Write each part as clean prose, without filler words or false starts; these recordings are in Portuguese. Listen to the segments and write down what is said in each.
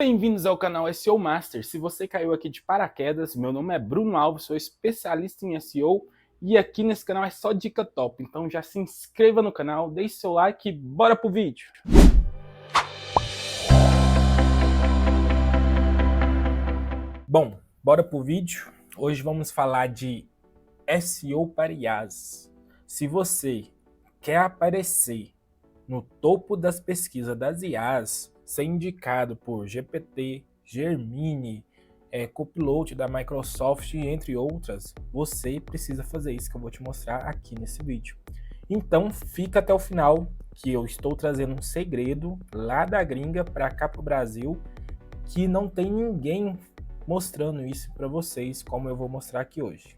Bem-vindos ao canal SEO Master. Se você caiu aqui de paraquedas, meu nome é Bruno Alves, sou especialista em SEO e aqui nesse canal é só dica top. Então já se inscreva no canal, deixe seu like e bora pro vídeo. Bom, bora pro vídeo. Hoje vamos falar de SEO para IaaS. Se você quer aparecer no topo das pesquisas das IaaS, ser indicado por GPT, Gemini, Copilot da Microsoft, entre outras, você precisa fazer isso que eu vou te mostrar aqui nesse vídeo. Então fica até o final, que eu estou trazendo um segredo lá da gringa para cá pro Brasil, que não tem ninguém mostrando isso para vocês, como eu vou mostrar aqui hoje.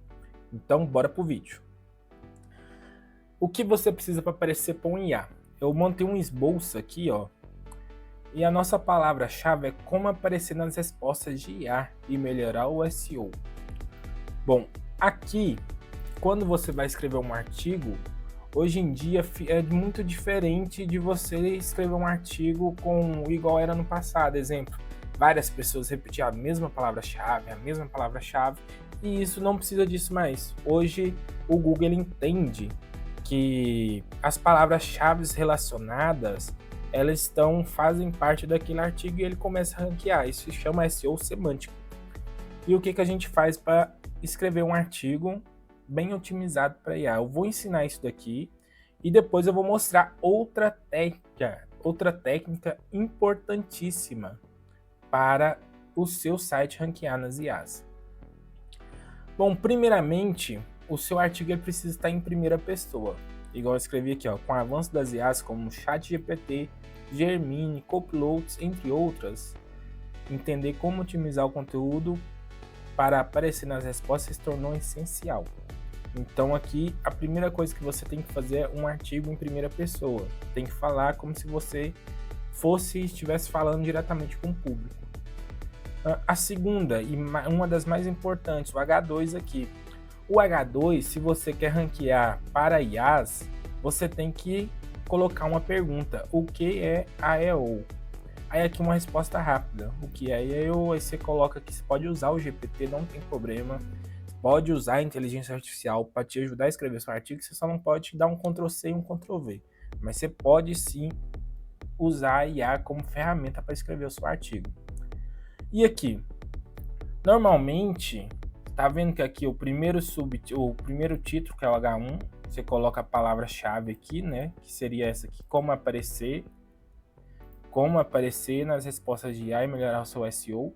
Então bora pro vídeo. O que você precisa para aparecer para um IA? Eu montei um esboço aqui, ó. E a nossa palavra-chave é como aparecer nas respostas de IA e melhorar o SEO. Bom, aqui, quando você vai escrever um artigo, hoje em dia é muito diferente de você escrever um artigo igual era no passado. Exemplo, várias pessoas repetiam a mesma palavra-chave, e isso não precisa disso mais. Hoje, o Google ele entende que as palavras-chave relacionadas elas fazem parte daquele artigo e ele começa a ranquear. Isso se chama SEO semântico. E o que a gente faz para escrever um artigo bem otimizado para IA? Eu vou ensinar isso daqui e depois eu vou mostrar outra técnica importantíssima para o seu site ranquear nas IAs. Bom, primeiramente, o seu artigo ele precisa estar em primeira pessoa. Igual eu escrevi aqui, ó, com o avanço das IAs como ChatGPT, Gemini, Copilot, entre outras, entender como otimizar o conteúdo para aparecer nas respostas se tornou essencial. Então aqui, a primeira coisa que você tem que fazer é um artigo em primeira pessoa. Tem que falar como se você estivesse falando diretamente com o público. A segunda, e uma das mais importantes, o H2 aqui. O H2, se você quer ranquear para IaaS, você tem que colocar uma pergunta. O que é AEO? Aí aqui uma resposta rápida. O que é AEO? Aí você coloca que você pode usar o GPT, não tem problema. Pode usar a inteligência artificial para te ajudar a escrever seu artigo. Você só não pode dar um Ctrl+C e um Ctrl+V. Mas você pode sim usar a IA como ferramenta para escrever o seu artigo. E aqui, normalmente, tá vendo que aqui o primeiro título, que é o H1, você coloca a palavra-chave aqui, né? Que seria essa aqui, como aparecer nas respostas de IA e melhorar o seu SEO.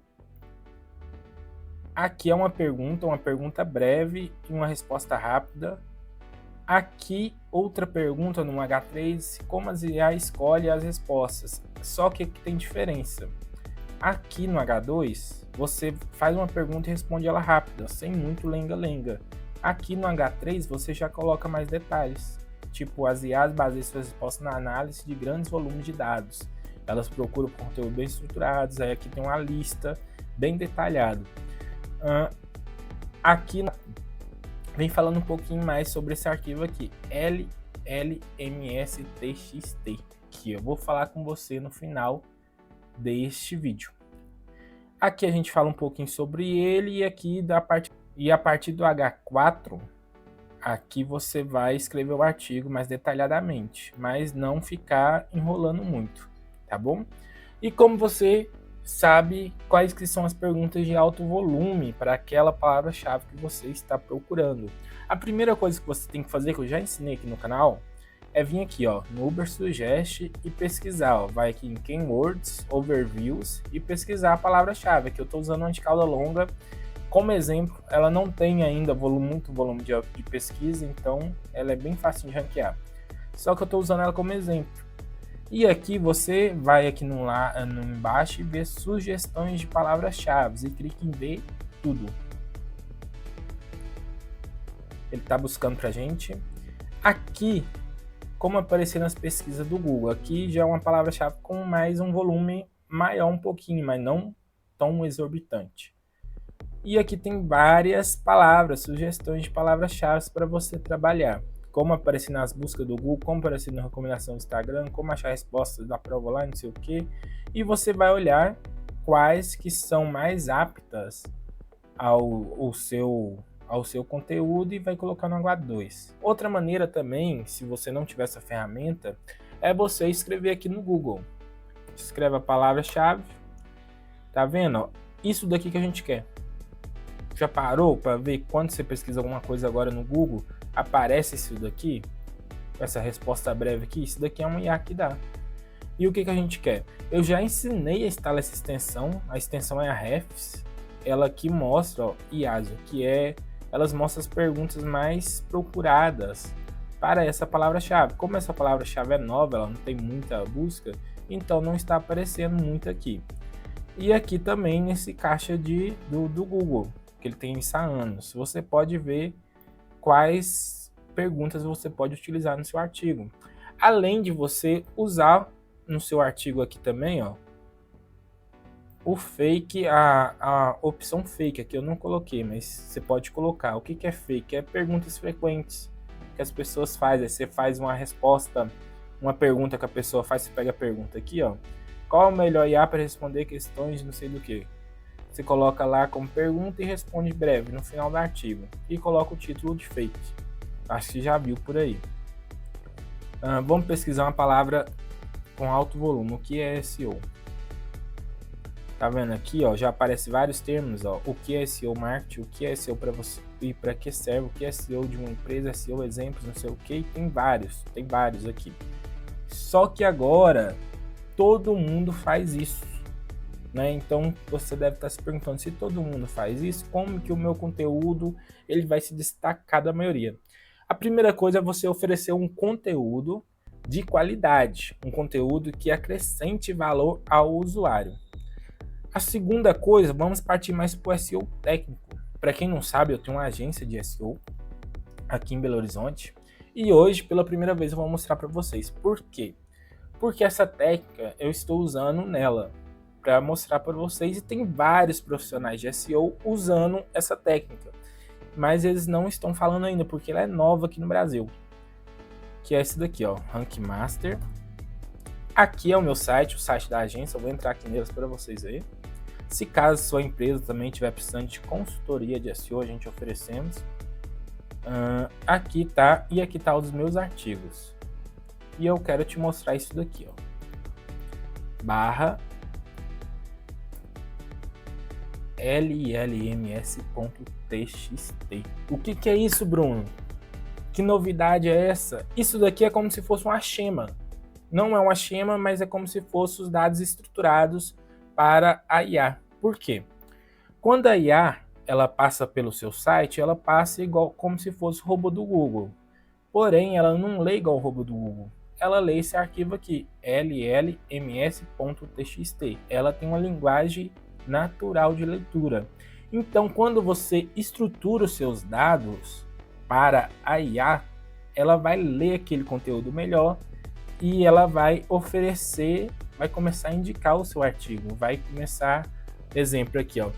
Aqui é uma pergunta breve e uma resposta rápida. Aqui, outra pergunta no H3, como as IA escolhe as respostas. Só que aqui tem diferença. Aqui no H2, você faz uma pergunta e responde ela rápida, sem muito lenga-lenga. Aqui no H3, você já coloca mais detalhes. Tipo, as IAs baseiam suas respostas na análise de grandes volumes de dados. Elas procuram conteúdo bem estruturados, aí aqui tem uma lista bem detalhada. Aqui vem falando um pouquinho mais sobre esse arquivo aqui, LLMSTXT, que eu vou falar com você no final deste vídeo. Aqui a gente fala um pouquinho sobre ele e aqui a partir do H4, aqui você vai escrever o artigo mais detalhadamente, mas não ficar enrolando muito, tá bom? E como você sabe quais que são as perguntas de alto volume para aquela palavra-chave que você está procurando? A primeira coisa que você tem que fazer, que eu já ensinei aqui no canal, é vir aqui, ó, no Ubersuggest e pesquisar, ó, vai aqui em Keywords, Overviews e pesquisar a palavra-chave. Aqui eu estou usando uma de cauda longa como exemplo, ela não tem ainda muito volume de pesquisa, então ela é bem fácil de ranquear. Só que eu estou usando ela como exemplo. E aqui você vai aqui no embaixo e vê sugestões de palavras-chave e clica em ver tudo. Ele está buscando pra gente. Aqui, como aparecer nas pesquisas do Google, aqui já é uma palavra-chave com mais um volume maior um pouquinho, mas não tão exorbitante. E aqui tem várias palavras, sugestões de palavras-chave para você trabalhar. Como aparecer nas buscas do Google, como aparecer na recomendação do Instagram, como achar respostas da prova lá, não sei o que. E você vai olhar quais que são mais aptas ao seu conteúdo e vai colocar no H2. Outra maneira também, se você não tiver essa ferramenta, é você escrever aqui no Google. Escreve a palavra-chave, tá vendo? Ó, isso daqui que a gente quer. Já parou para ver quando você pesquisa alguma coisa agora no Google, aparece isso daqui? Essa resposta breve aqui, isso daqui é um IA que dá. E o que a gente quer? Eu já ensinei a instalar essa extensão, a extensão é a Refs, ela aqui mostra, ó, IASO, que é, elas mostram as perguntas mais procuradas para essa palavra-chave. Como essa palavra-chave é nova, ela não tem muita busca, então não está aparecendo muito aqui. E aqui também nesse caixa do Google, que ele tem isso há anos, você pode ver quais perguntas você pode utilizar no seu artigo. Além de você usar no seu artigo aqui também, ó, o fake, a opção fake, aqui eu não coloquei, mas você pode colocar. O que é fake? É perguntas frequentes que as pessoas fazem. Aí você faz uma resposta, uma pergunta que a pessoa faz, você pega a pergunta aqui, ó. Qual é o melhor IA para responder questões de não sei do que? Você coloca lá como pergunta e responde breve no final do artigo. E coloca o título de fake. Acho que já viu por aí. Vamos pesquisar uma palavra com alto volume. O que é SEO? Tá vendo aqui, ó, já aparece vários termos, ó. O que é SEO marketing, o que é SEO para você e para que serve, o que é SEO de uma empresa, SEO exemplos, não sei o que, tem vários aqui. Só que agora todo mundo faz isso, né? Então você deve estar se perguntando, se todo mundo faz isso, como que o meu conteúdo ele vai se destacar da maioria? A primeira coisa é você oferecer um conteúdo de qualidade, um conteúdo que acrescente valor ao usuário. A segunda coisa, vamos partir mais para o SEO técnico. Para quem não sabe, eu tenho uma agência de SEO aqui em Belo Horizonte e hoje, pela primeira vez, eu vou mostrar para vocês. Por quê? Porque essa técnica eu estou usando nela para mostrar para vocês e tem vários profissionais de SEO usando essa técnica, mas eles não estão falando ainda porque ela é nova aqui no Brasil, que é esse daqui, ó, Rank Master. Aqui é o meu site, o site da agência, eu vou entrar aqui neles para vocês verem. Se caso sua empresa também estiver precisando de consultoria de SEO, a gente oferecemos. Aqui tá, e aqui tá os meus artigos. E eu quero te mostrar isso daqui, ó. /llms.txt. O que é isso, Bruno? Que novidade é essa? Isso daqui é como se fosse uma schema. Não é uma schema, mas é como se fossem os dados estruturados para a IA. Por quê? Quando a IA ela passa pelo seu site, ela passa igual como se fosse o robô do Google. Porém, ela não lê igual o robô do Google. Ela lê esse arquivo aqui, llms.txt. Ela tem uma linguagem natural de leitura. Então, quando você estrutura os seus dados para a IA, ela vai ler aquele conteúdo melhor e ela vai oferecer, vai começar a indicar o seu artigo, vai começar, exemplo aqui, ó,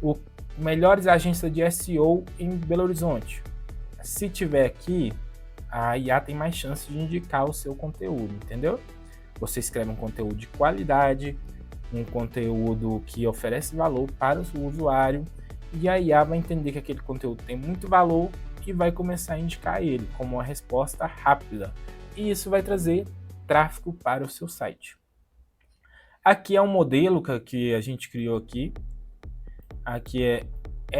o melhores agências de SEO em Belo Horizonte. Se tiver aqui, a IA tem mais chance de indicar o seu conteúdo, entendeu? Você escreve um conteúdo de qualidade, um conteúdo que oferece valor para o usuário e a IA vai entender que aquele conteúdo tem muito valor e vai começar a indicar ele como uma resposta rápida. E isso vai trazer tráfego para o seu site. Aqui é um modelo que a gente criou aqui. Aqui é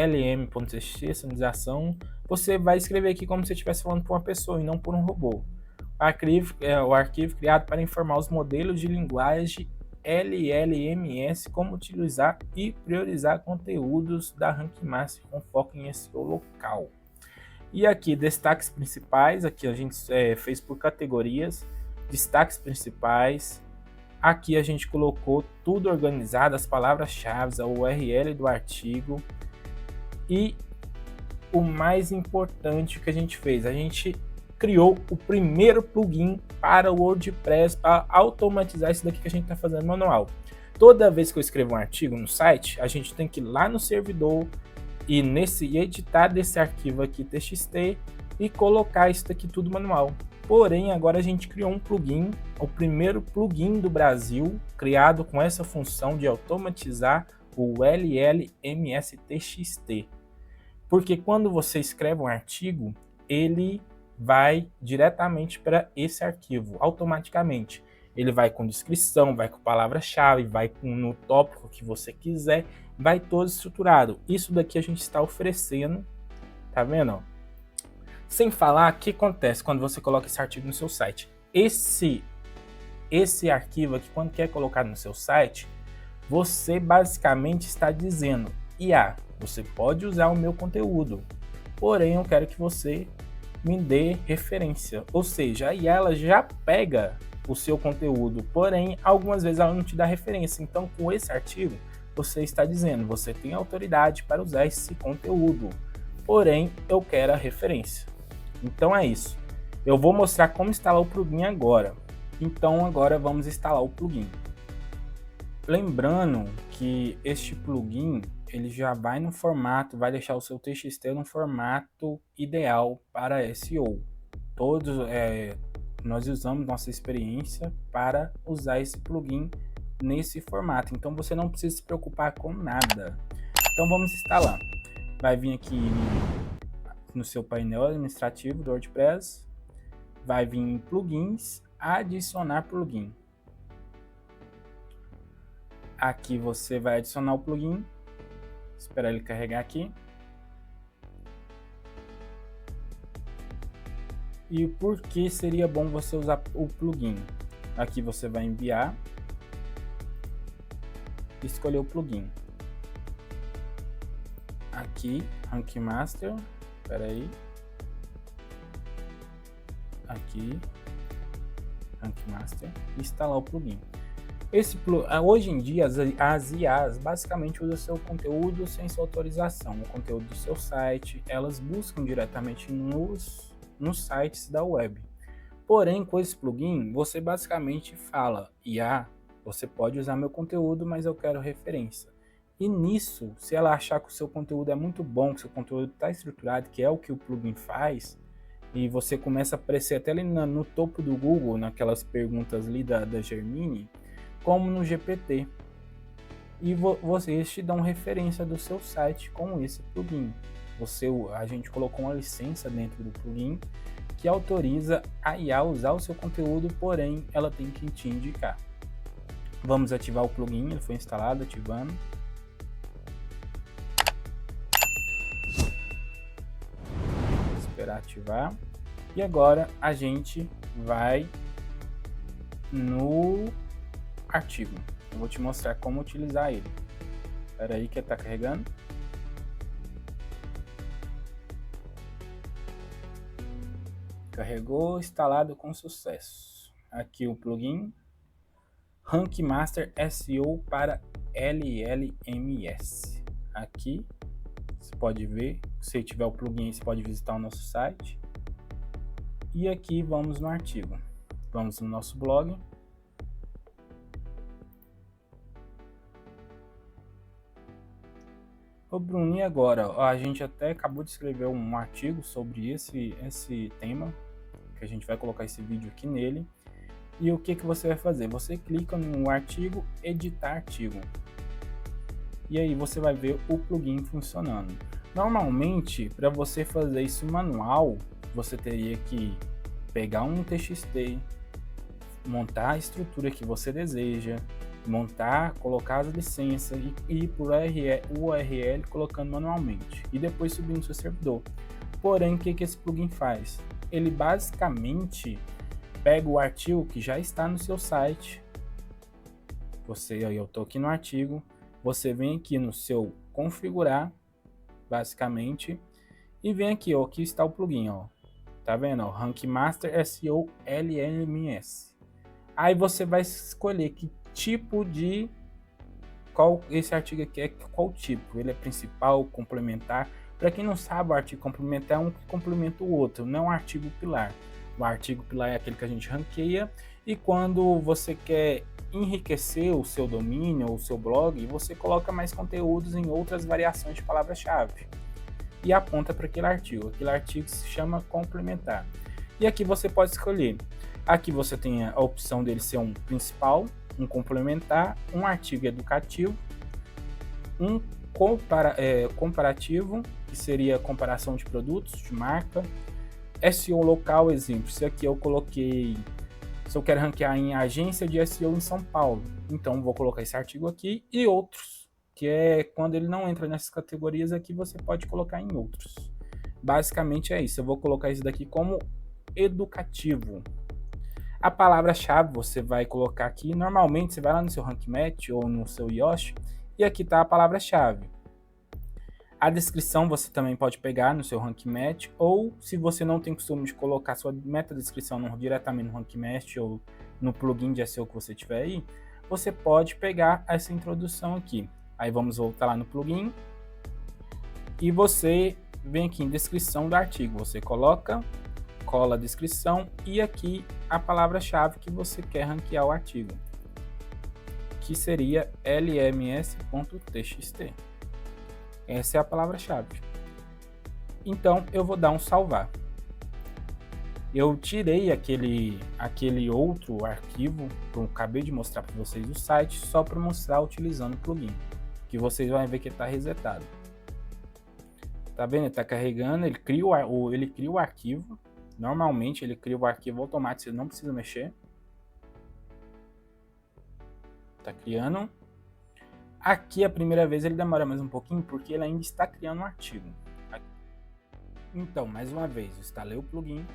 lm.txt, sonorização. Você vai escrever aqui como se estivesse falando por uma pessoa e não por um robô. O arquivo criado para informar os modelos de linguagem LLMS, como utilizar e priorizar conteúdos da Rank Master com foco em SEO local. E aqui, destaques principais, aqui a gente fez por categorias, destaques principais. Aqui a gente colocou tudo organizado, as palavras-chave, a URL do artigo. E o mais importante que a gente fez, a gente criou o primeiro plugin para o WordPress para automatizar isso daqui que a gente está fazendo manual. Toda vez que eu escrevo um artigo no site, a gente tem que ir lá no servidor e editar desse arquivo aqui txt e colocar isso daqui tudo manual. Porém, agora a gente criou um plugin, o primeiro plugin do Brasil criado com essa função de automatizar o LLMSTXT. Porque quando você escreve um artigo, ele vai diretamente para esse arquivo, automaticamente. Ele vai com descrição, vai com palavra-chave, vai no tópico que você quiser, vai todo estruturado. Isso daqui a gente está oferecendo, tá vendo? Sem falar o que acontece quando você coloca esse artigo no seu site. Esse arquivo aqui, quando quer colocar no seu site, você basicamente está dizendo: IA, você pode usar o meu conteúdo, porém eu quero que você me dê referência. Ou seja, a IA ela já pega o seu conteúdo, porém algumas vezes ela não te dá referência. Então, com esse artigo, você está dizendo: você tem autoridade para usar esse conteúdo, porém eu quero a referência. Então é isso. Eu vou mostrar como instalar o plugin agora. Então agora vamos instalar o plugin. Lembrando que este plugin ele já vai no formato, vai deixar o seu TXT no formato ideal para SEO. Nós usamos nossa experiência para usar esse plugin nesse formato. Então você não precisa se preocupar com nada. Então vamos instalar. Vai vir aqui no seu painel administrativo do WordPress, vai vir em plugins, adicionar plugin. Aqui você vai adicionar o plugin, esperar ele carregar aqui. E por que seria bom você usar o plugin? Aqui você vai enviar, escolher o plugin. Aqui, Rank Master, espera aí. Aqui, Rank Master, instalar o plugin. Hoje em dia as IAs basicamente usam seu conteúdo sem sua autorização, o conteúdo do seu site, elas buscam diretamente nos sites da web. Porém, com esse plugin, você basicamente fala: IA, você pode usar meu conteúdo, mas eu quero referência. E nisso, se ela achar que o seu conteúdo é muito bom, que o seu conteúdo está estruturado, que é o que o plugin faz, e você começa a aparecer até ali no topo do Google, naquelas perguntas ali da Gemini, como no GPT. E vocês te dão referência do seu site com esse plugin. A gente colocou uma licença dentro do plugin que autoriza a IA a usar o seu conteúdo, porém ela tem que te indicar. Vamos ativar o plugin, ele foi instalado, ativando. Esperar ativar. E agora a gente vai no artigo. Eu vou te mostrar como utilizar ele. Espera aí que está carregando. Carregou, instalado com sucesso. Aqui o plugin Rank Master SEO para LLMS. Aqui você pode ver, se tiver o plugin você pode visitar o nosso site. E aqui vamos no artigo. Vamos no nosso blog. Ô Bruno, e agora? A gente até acabou de escrever um artigo sobre esse tema, que a gente vai colocar esse vídeo aqui nele. E o que você vai fazer? Você clica no artigo, editar artigo. E aí você vai ver o plugin funcionando. Normalmente, para você fazer isso manual, você teria que pegar um TXT, montar a estrutura que você deseja, colocar as licenças e ir por URL colocando manualmente e depois subir no seu servidor. Porém, o que esse plugin faz? Ele basicamente pega o artigo que já está no seu site. Eu estou aqui no artigo, você vem aqui no seu configurar, basicamente, e vem aqui, ó, aqui está o plugin, ó. Tá vendo, ó, Rank Master SEO LLMS. Aí você vai escolher que tipo de esse artigo aqui é, qual tipo, ele é principal, complementar. Para quem não sabe, o artigo complementar é um que complementa o outro, não é um artigo pilar. O artigo pilar é aquele que a gente ranqueia, e quando você quer enriquecer o seu domínio ou o seu blog, você coloca mais conteúdos em outras variações de palavra-chave e aponta para aquele artigo. Aquele artigo se chama complementar. E aqui você pode escolher. Aqui você tem a opção dele ser um principal, um complementar, um artigo educativo, um comparativo, que seria comparação de produtos, de marca, SEO local, exemplo, se aqui eu coloquei, se eu quero ranquear em agência de SEO em São Paulo, então vou colocar esse artigo aqui e outros, que é quando ele não entra nessas categorias aqui, você pode colocar em outros. Basicamente é isso, eu vou colocar isso daqui como educativo. A palavra-chave você vai colocar aqui, normalmente você vai lá no seu Rank Match ou no seu Yoast, e aqui está a palavra-chave. A descrição você também pode pegar no seu Rank Match, ou se você não tem costume de colocar sua meta-descrição diretamente no Rank Match ou no plugin de SEO que você tiver aí, você pode pegar essa introdução aqui. Aí vamos voltar lá no plugin, e você vem aqui em descrição do artigo, você colola a descrição e aqui a palavra-chave que você quer ranquear o artigo, que seria lms.txt. Essa é a palavra-chave. Então eu vou dar um salvar. Eu tirei aquele outro arquivo que eu acabei de mostrar para vocês do site, só para mostrar utilizando o plugin, que vocês vão ver que está resetado. Tá vendo? Ele está carregando, ele cria o arquivo. Normalmente ele cria o arquivo automático, você não precisa mexer. Tá criando. Aqui a primeira vez ele demora mais um pouquinho porque ele ainda está criando um artigo. Então, mais uma vez, instalei o plugin,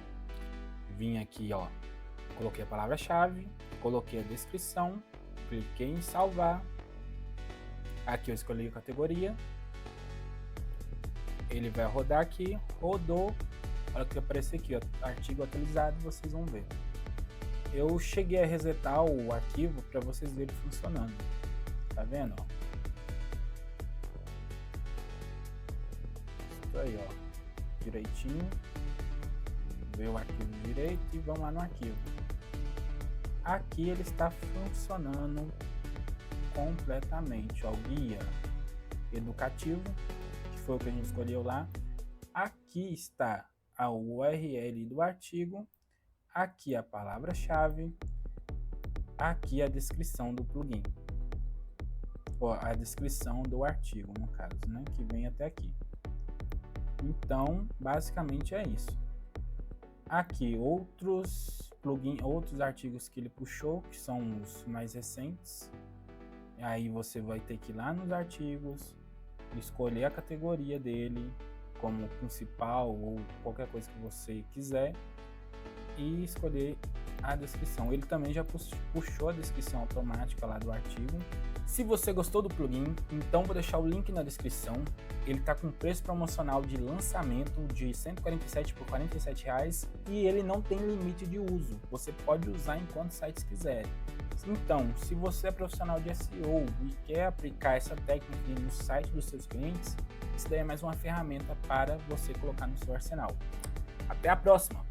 vim aqui, ó, coloquei a palavra-chave, coloquei a descrição, cliquei em salvar. Aqui eu escolhi a categoria. Ele vai rodar aqui, rodou. Olha que aparecer aqui, ó, artigo atualizado, vocês vão ver. Eu cheguei a resetar o arquivo para vocês verem funcionando. Tá vendo? Ó? Isso aí, ó, direitinho. Vê o arquivo direito e vamos lá no arquivo. Aqui ele está funcionando completamente. Ó, o guia educativo, que foi o que a gente escolheu lá. Aqui está a URL do artigo, aqui a palavra-chave, aqui a descrição do plugin, ó, a descrição do artigo, no caso, né, que vem até aqui. Então, basicamente é isso. Aqui outros artigos que ele puxou, que são os mais recentes. Aí você vai ter que ir lá nos artigos, escolher a categoria dele como principal ou qualquer coisa que você quiser e escolher a descrição. Ele também já puxou a descrição automática lá do artigo. Se você gostou do plugin, então vou deixar o link na descrição. Ele está com preço promocional de lançamento de R$ 147 por R$ 47,00 e ele não tem limite de uso. Você pode usar em quantos sites quiser. Então, se você é profissional de SEO e quer aplicar essa técnica no site dos seus clientes, isso daí é mais uma ferramenta para você colocar no seu arsenal. Até a próxima!